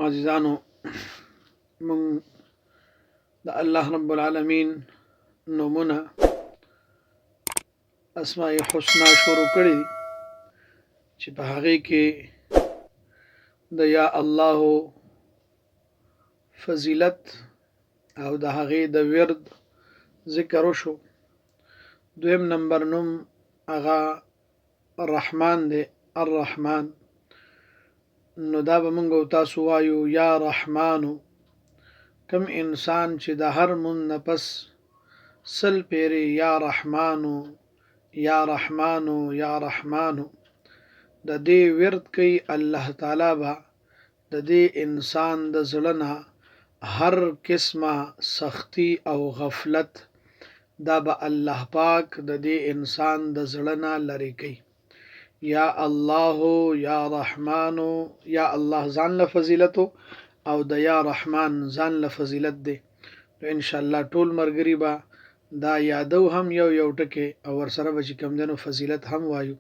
عزیزانو من د الله رب العالمین نومونه اسماء الحسنا شروع کړي چې په هغه کې د یا الله فضیلت او د هغه د ورد ذکر وشو. دویم نمبر نوم هغه الرحمن دی، الرحمن. نو دا به موږ تاسو وایو یا رحمانو. کم انسان چې د هر من نفس سل پیری یا رحمانو یا رحمانو یا رحمانو د دې ورد کوي، الله تعالی به د دې انسان د زړه نه هر قسمه سختی او غفلت دا به الله پاک د دې انسان د زړه نه لري کوي. یا الله یا رحمانو، یا الله ځان له فضیلت او د یا رحمان ځان له فضیلت دی. نو ان شاء الله ټول مرګري به دا یادو هم یو ټکی او ورسره به چې کوم دنو فضیلت هم وایو.